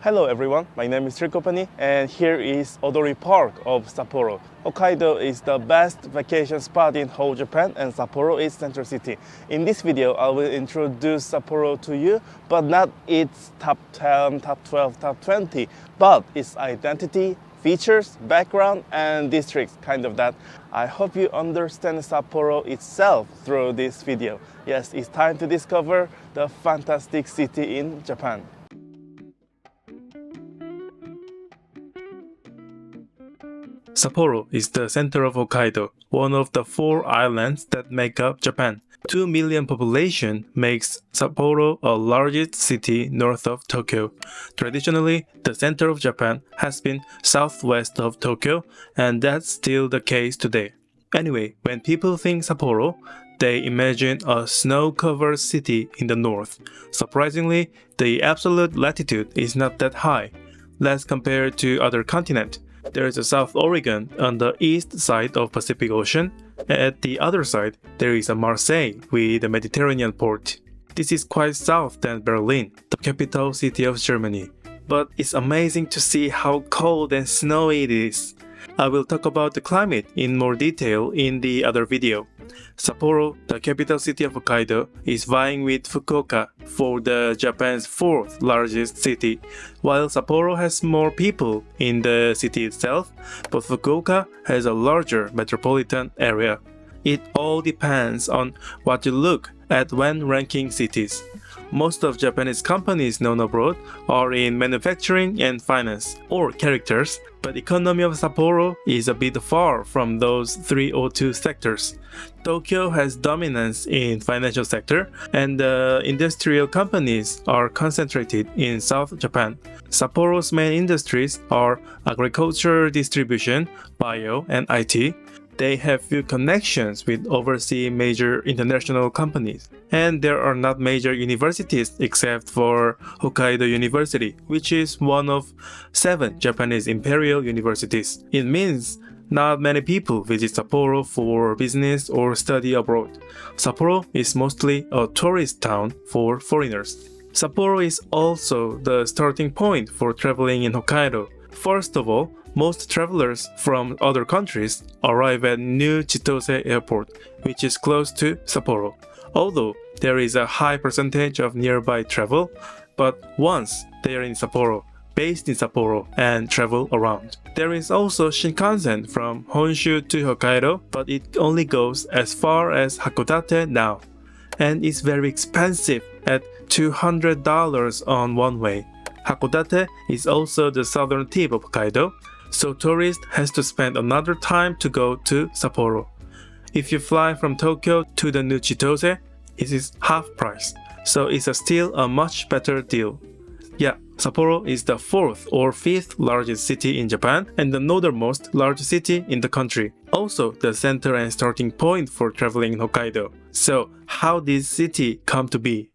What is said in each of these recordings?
Hello everyone, my name is Trikopani and here is Odori Park of Sapporo. Hokkaido is the best vacation spot in whole Japan and Sapporo is central city. In this video, I will introduce Sapporo to you, but not its top 10, top 12, top 20, but its identity, features, background and districts, kind of that. I hope you understand Sapporo itself through this video. Yes, it's time to discover the fantastic city in Japan. Sapporo is the center of Hokkaido, one of the 4 islands that make up Japan. 2 million population makes Sapporo a largest city north of Tokyo. Traditionally, the center of Japan has been southwest of Tokyo, and that's still the case today. Anyway, when people think Sapporo, they imagine a snow-covered city in the north. Surprisingly, the absolute latitude is not that high. Let's compare to other continents. There is a South Oregon on the east side of Pacific Ocean. At the other side, there is a Marseille with a Mediterranean port. This is quite south than Berlin, the capital city of Germany. But it's amazing to see how cold and snowy it is. I will talk about the climate in more detail in the other video. Sapporo, the capital city of Hokkaido, is vying with Fukuoka for the Japan's 4th largest city. While Sapporo has more people in the city itself, but Fukuoka has a larger metropolitan area. It all depends on what you look at when ranking cities. Most of Japanese companies known abroad are in manufacturing and finance, or characters, but the economy of Sapporo is a bit far from those 3 or 2 sectors. Tokyo has dominance in financial sector, and the industrial companies are concentrated in South Japan. Sapporo's main industries are agriculture, distribution, bio, and IT. They have few connections with overseas major international companies. And there are not major universities except for Hokkaido University, which is one of 7 Japanese imperial universities. It means not many people visit Sapporo for business or study abroad. Sapporo is mostly a tourist town for foreigners. Sapporo is also the starting point for traveling in Hokkaido. First of all, most travelers from other countries arrive at New Chitose Airport, which is close to Sapporo. Although there is a high percentage of nearby travel, but once they are in Sapporo, based in Sapporo, and travel around. There is also Shinkansen from Honshu to Hokkaido, but it only goes as far as Hakodate now, and is very expensive at $200 on one way. Hakodate is also the southern tip of Hokkaido, so tourists has to spend another time to go to Sapporo. If you fly from Tokyo to the New Chitose, it is half price, so it's still a much better deal. Yeah, Sapporo is the 4th or 5th largest city in Japan and the northernmost large city in the country. Also the center and starting point for traveling in Hokkaido. So how did this city come to be?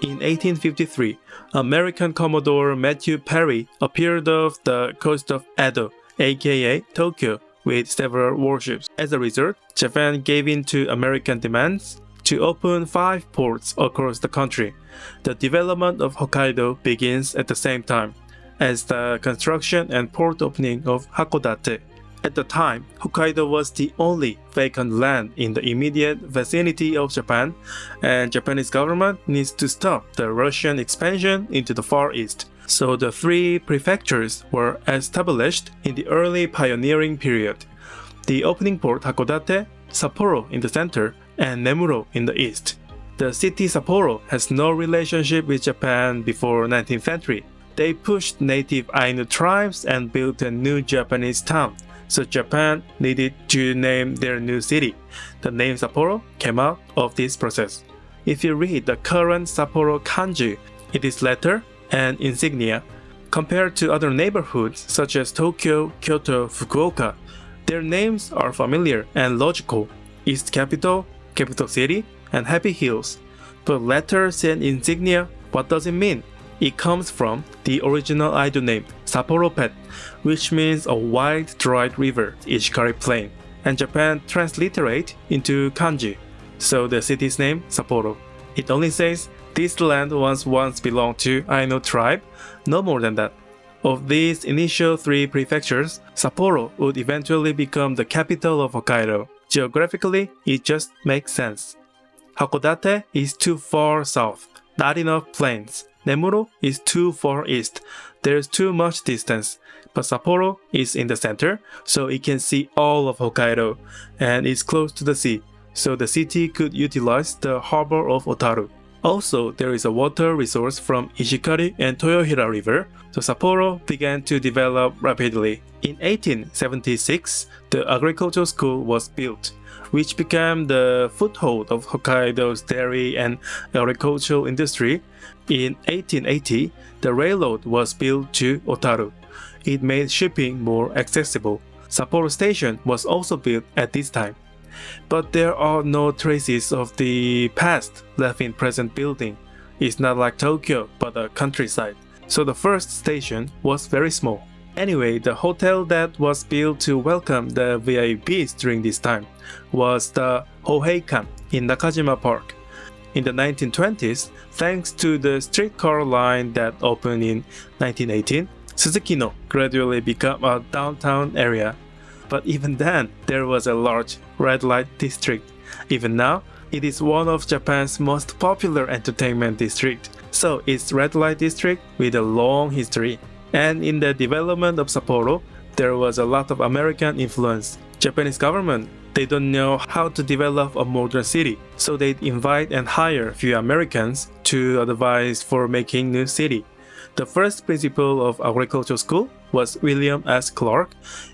In 1853, American Commodore Matthew Perry appeared off the coast of Edo, aka Tokyo, with several warships. As a result, Japan gave in to American demands to open 5 ports across the country. The development of Hokkaido begins at the same time as the construction and port opening of Hakodate. At the time, Hokkaido was the only vacant land in the immediate vicinity of Japan, and Japanese government needs to stop the Russian expansion into the Far East. So the 3 prefectures were established in the early pioneering period. The opening port Hakodate, Sapporo in the center, and Nemuro in the east. The city Sapporo has no relationship with Japan before 19th century. They pushed native Ainu tribes and built a new Japanese town. So Japan needed to name their new city. The name Sapporo came out of this process. If you read the current Sapporo kanji, it is letter and insignia. Compared to other neighborhoods such as Tokyo, Kyoto, Fukuoka, their names are familiar and logical. East Capital, Capital City, and Happy Hills. But letters and insignia, what does it mean? It comes from the original idol name, Sapporo Pet, which means a wide dried river, Ishikari Plain, and Japan transliterate into kanji, so the city's name, Sapporo. It only says, "This land once belonged to Aino tribe," no more than that. Of these initial 3 prefectures, Sapporo would eventually become the capital of Hokkaido. Geographically, it just makes sense. Hakodate is too far south, not enough plains. Nemuro is too far east, there's too much distance. But Sapporo is in the center, so it can see all of Hokkaido, and it's close to the sea, so the city could utilize the harbor of Otaru. Also, there is a water resource from Ishikari and Toyohira River, so Sapporo began to develop rapidly. In 1876, the agricultural school was built, which became the foothold of Hokkaido's dairy and agricultural industry. In 1880, the railroad was built to Otaru. It made shipping more accessible. Sapporo Station was also built at this time. But there are no traces of the past left in present building. It's not like Tokyo, but a countryside. So the first station was very small. Anyway, the hotel that was built to welcome the VIPs during this time was the Hoheikan in Nakajima Park. In the 1920s, thanks to the streetcar line that opened in 1918, Suzukino gradually became a downtown area. But even then, there was a large red light district. Even now, it is one of Japan's most popular entertainment districts. So it's red light district with a long history. And in the development of Sapporo, there was a lot of American influence. Japanese government, they don't know how to develop a modern city, so they invite and hire few Americans to advise for making new city. The first principal of agricultural school was William S. Clark.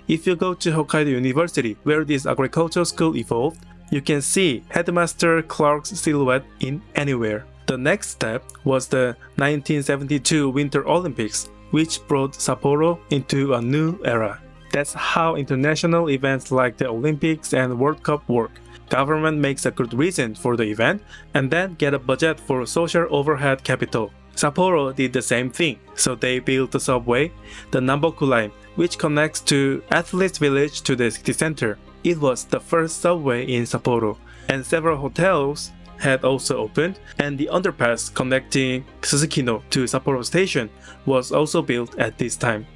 If you go to Hokkaido University, where this agricultural school evolved, you can see Headmaster Clark's silhouette in anywhere. The next step was the 1972 Winter Olympics, which brought Sapporo into a new era. That's how international events like the Olympics and World Cup work. Government makes a good reason for the event and then get a budget for social overhead capital. Sapporo did the same thing, so they built the subway, the Namboku Line, which connects to Athletes Village to the city center. It was the first subway in Sapporo, and several hotels had also opened, and the underpass connecting Suzukino to Sapporo Station was also built at this time.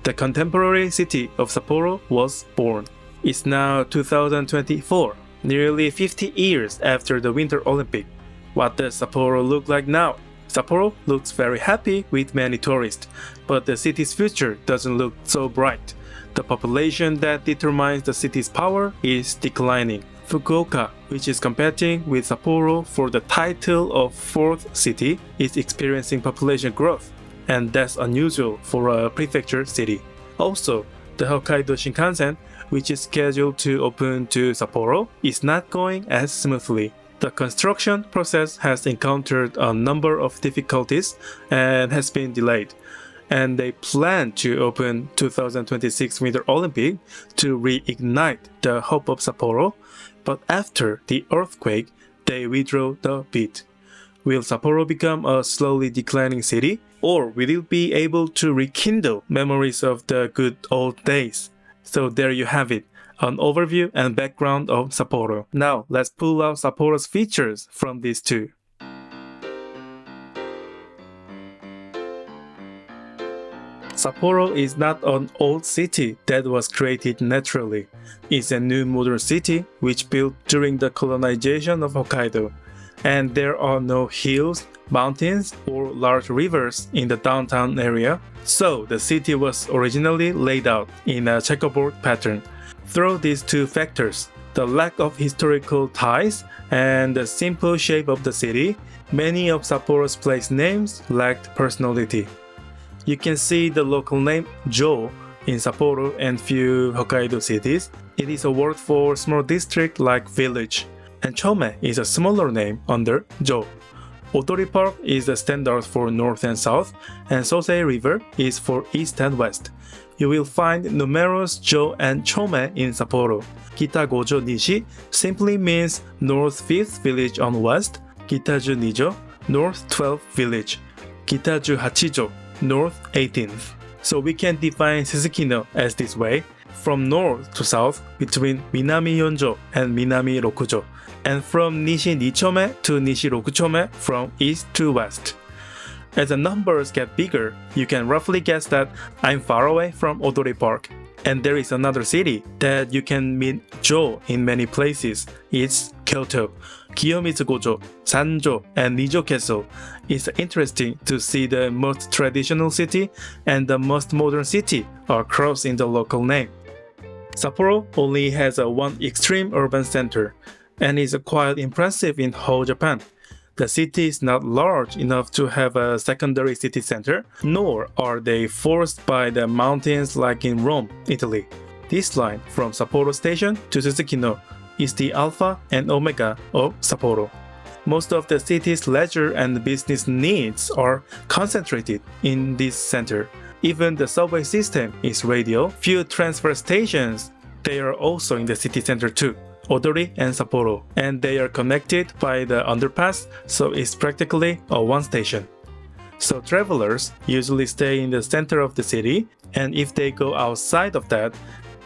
The contemporary city of Sapporo was born. It's now 2024, nearly 50 years after the Winter Olympic. What does Sapporo look like now? Sapporo looks very happy with many tourists, but the city's future doesn't look so bright. The population that determines the city's power is declining. Fukuoka, which is competing with Sapporo for the title of 4th city, is experiencing population growth, and that's unusual for a prefecture city. Also, the Hokkaido Shinkansen, which is scheduled to open to Sapporo, is not going as smoothly. The construction process has encountered a number of difficulties and has been delayed, and they plan to open 2026 Winter Olympic to reignite the hope of Sapporo, but after the earthquake, they withdraw the bid. Will Sapporo become a slowly declining city, or will it be able to rekindle memories of the good old days? So there you have it, an overview and background of Sapporo. Now let's pull out Sapporo's features from these two. Sapporo is not an old city that was created naturally. It's a new modern city which built during the colonization of Hokkaido. And there are no hills, mountains, or large rivers in the downtown area, so the city was originally laid out in a checkerboard pattern. Through these two factors, the lack of historical ties and the simple shape of the city, many of Sapporo's place names lacked personality. You can see the local name Jo in Sapporo and few Hokkaido cities. It is a word for small district like village, and Chome is a smaller name under Jo. Odori Park is the standard for north and south, and Sosei River is for east and west. You will find numerous Jo and Chome in Sapporo. Kita Gojo Nishi simply means North 5th Village on west, Kitaju Nijo, North 12th Village, Kitaju Hachijo, North 18th. So we can define Suzukino as this way. from north to south between Minami Yonjo and Minami Rokujo, and from Nishi Nichome to Nishi Rokuchome from east to west. As the numbers get bigger, you can roughly guess that I'm far away from Odori Park. And there is another city that you can meet Jo in many places. It's Kyoto. Kiyomizu-gojo, Sanjo, and Nijo Castle. It's interesting to see the most traditional city and the most modern city are crossed in the local name. Sapporo only has one extreme urban center and is quite impressive in whole Japan. The city is not large enough to have a secondary city center, nor are they forced by the mountains like in Rome, Italy. This line from Sapporo Station to Susukino is the alpha and omega of Sapporo. Most of the city's leisure and business needs are concentrated in this center. Even the subway system is radial. Few transfer stations, they are also in the city center too. Odori and Sapporo, and they are connected by the underpass, so it's practically a one station. So travelers usually stay in the center of the city, and if they go outside of that,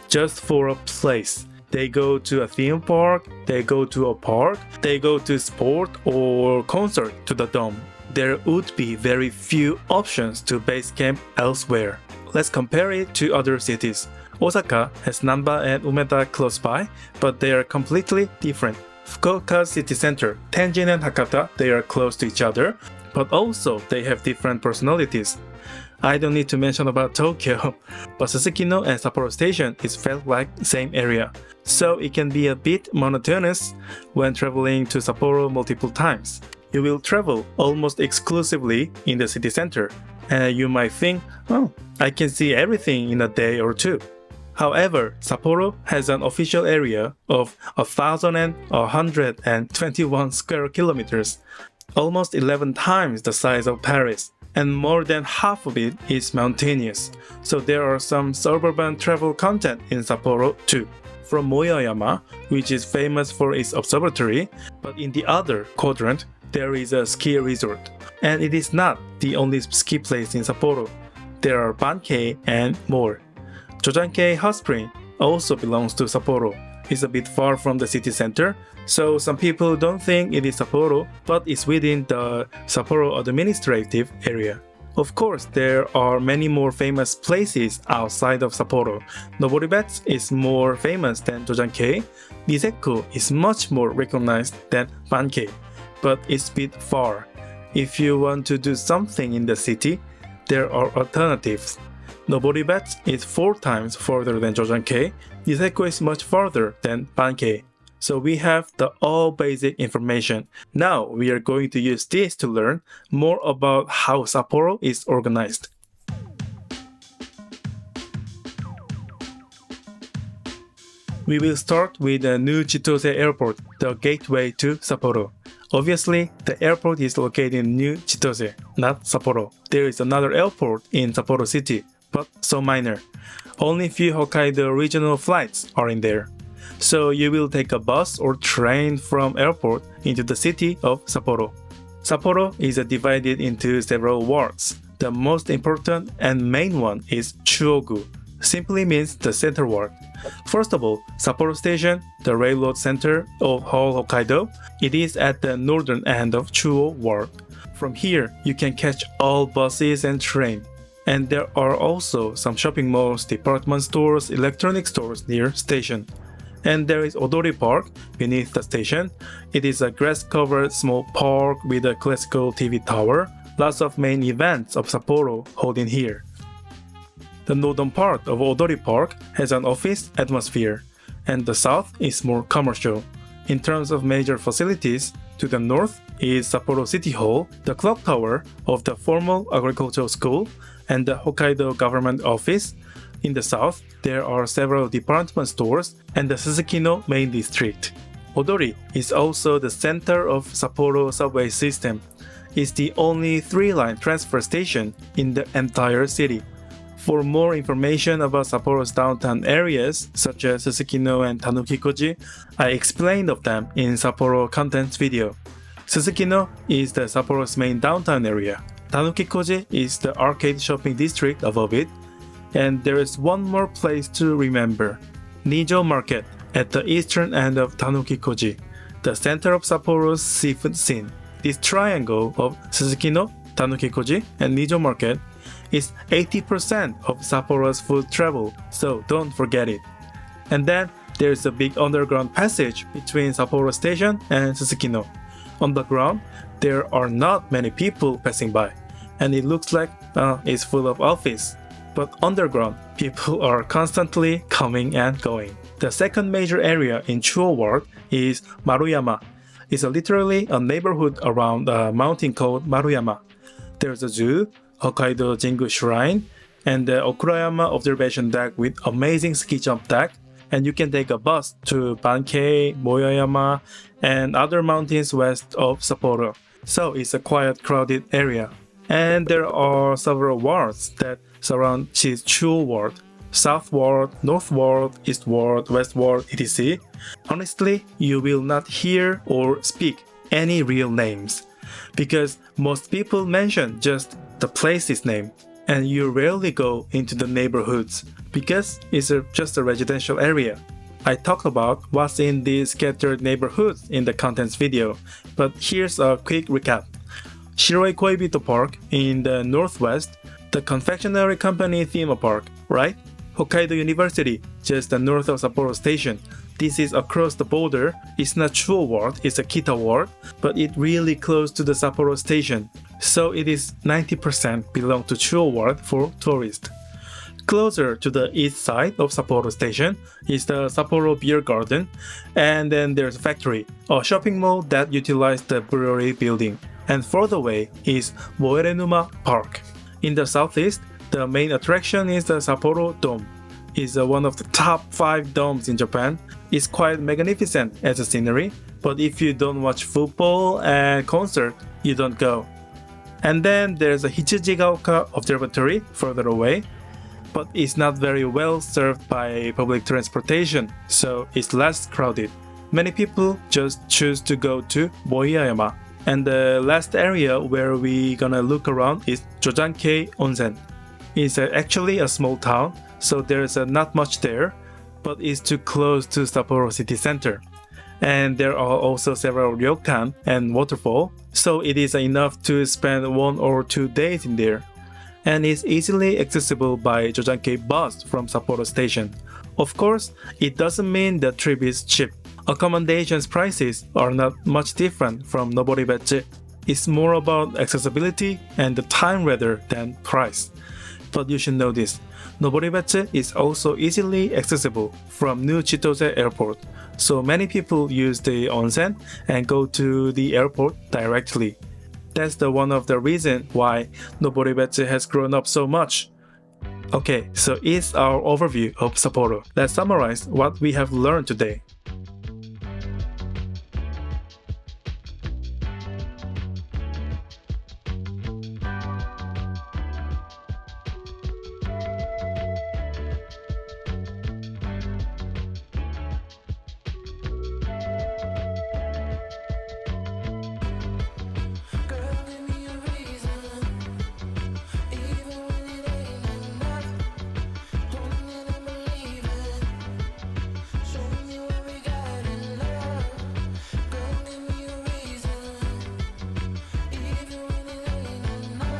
just for a place, they go to a theme park, they go to a park, they go to sport or concert to the dome. There would be very few options to base camp elsewhere. Let's compare it to other cities. Osaka has Namba and Umeda close by, but they are completely different. Fukuoka's city center, Tenjin and Hakata, they are close to each other, but also they have different personalities. I don't need to mention about Tokyo, but Susukino and Sapporo Station is felt like same area, so it can be a bit monotonous when traveling to Sapporo multiple times. You will travel almost exclusively in the city center, and you might think, oh, I can see everything in a day or two. However, Sapporo has an official area of 1,121 square kilometers, almost 11 times the size of Paris, and more than half of it is mountainous, so there are some suburban travel content in Sapporo too. From Moyoyama, which is famous for its observatory, but in the other quadrant, there is a ski resort. And it is not the only ski place in Sapporo. There are Bankei and more. Jozankei Hot Spring also belongs to Sapporo. It's a bit far from the city center, so some people don't think it is Sapporo, but it's within the Sapporo administrative area. Of course, there are many more famous places outside of Sapporo. Noboribetsu is more famous than Jozankei. Niseko is much more recognized than Bankei, but it's a bit far. If you want to do something in the city, there are alternatives. Noboribetsu is 4 times further than Jozankei. Niseko is much farther than Bankei. So we have the all basic information. Now we are going to use this to learn more about how Sapporo is organized. We will start with the new Chitose Airport, the gateway to Sapporo. Obviously, the airport is located in New Chitose, not Sapporo. There is another airport in Sapporo City, but so minor. Only few Hokkaido regional flights are in there. So you will take a bus or train from airport into the city of Sapporo. Sapporo is divided into several wards. The most important and main one is Chuogu, simply means the center ward. First of all, Sapporo Station, the railroad center of whole Hokkaido, it is at the northern end of Chuo Ward. From here, you can catch all buses and trains. And there are also some shopping malls, department stores, electronic stores near station. And there is Odori Park beneath the station. It is a grass-covered small park with a classical TV tower. Lots of main events of Sapporo hold in here. The northern part of Odori Park has an office atmosphere, and the south is more commercial. In terms of major facilities, to the north is Sapporo City Hall, the clock tower of the formal agricultural school, and the Hokkaido government office. In the south, there are several department stores and the Susukino main district. Odori is also the center of Sapporo subway system. It's the only 3-line transfer station in the entire city. For more information about Sapporo's downtown areas, such as Susukino and Tanukikoji, I explained of them in Sapporo Contents video. Susukino is the Sapporo's main downtown area. Tanukikoji is the arcade shopping district above it. And there is one more place to remember. Nijo Market at the eastern end of Tanuki-koji, the center of Sapporo's seafood scene. This triangle of Suzukino, Tanuki-koji, and Nijo Market is 80% of Sapporo's food travel, so don't forget it. And then there's a big underground passage between Sapporo Station and Suzukino. On the ground, there are not many people passing by, and it looks like it's full of office. But underground, people are constantly coming and going. The second major area in Chuo Ward is Maruyama. It's literally a neighborhood around a mountain called Maruyama. There's a zoo, Hokkaido Jingu Shrine, and the Okurayama observation deck with amazing ski jump deck. And you can take a bus to Bankei, Moyoyama, and other mountains west of Sapporo. So it's a quiet, crowded area. And there are several wards that surround Chuo Ward. South Ward, North Ward, East Ward, West Ward, etc. Honestly, you will not hear or speak any real names, because most people mention just the place's name, and you rarely go into the neighborhoods, because it's just a residential area. I talked about what's in these scattered neighborhoods in the contents video, but here's a quick recap. Shiroi Koibito Park in the northwest, the confectionery company theme park, right? Hokkaido University, just north of Sapporo Station. This is across the border. It's not Chuo Ward, it's a Kita Ward, but it's really close to the Sapporo Station. So it is 90% belong to Chuo Ward for tourists. Closer to the east side of Sapporo Station is the Sapporo Beer Garden, and then there's a factory, a shopping mall that utilizes the brewery building. And further away is Moerenuma Park. In the southeast, the main attraction is the Sapporo Dome. It's one of the top 5 domes in Japan. It's quite magnificent as a scenery, but if you don't watch football and concert, you don't go. And then there's a Hichijigaoka Observatory further away, but it's not very well served by public transportation, so it's less crowded. Many people just choose to go to Moiyayama. And the last area where we gonna look around is Jozankei Onsen. It's actually a small town, so there's not much there, but it's too close to Sapporo city center. And there are also several ryokan and waterfall, so it is enough to spend 1 or 2 days in there. And it's easily accessible by Jozankei bus from Sapporo station. Of course, it doesn't mean the trip is cheap. Accommodations prices are not much different from Noboribetsu. It's more about accessibility and the time rather than price. But you should know this, Noboribetsu is also easily accessible from New Chitose Airport, so many people use the onsen and go to the airport directly. That's one of the reasons why Noboribetsu has grown up so much. Okay, so it's our overview of Sapporo. Let's summarize what we have learned today.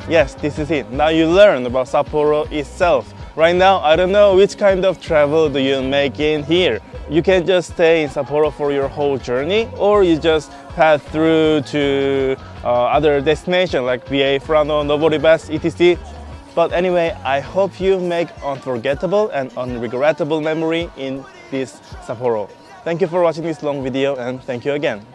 Yes, this is it. Now you learn about Sapporo itself. Right now, I don't know which kind of travel do you make in here. You can just stay in Sapporo for your whole journey, or you just pass through to other destinations like BA, Furano, Noboribetsu, etc. But anyway, I hope you make unforgettable and unregrettable memory in this Sapporo. Thank you for watching this long video, and thank you again.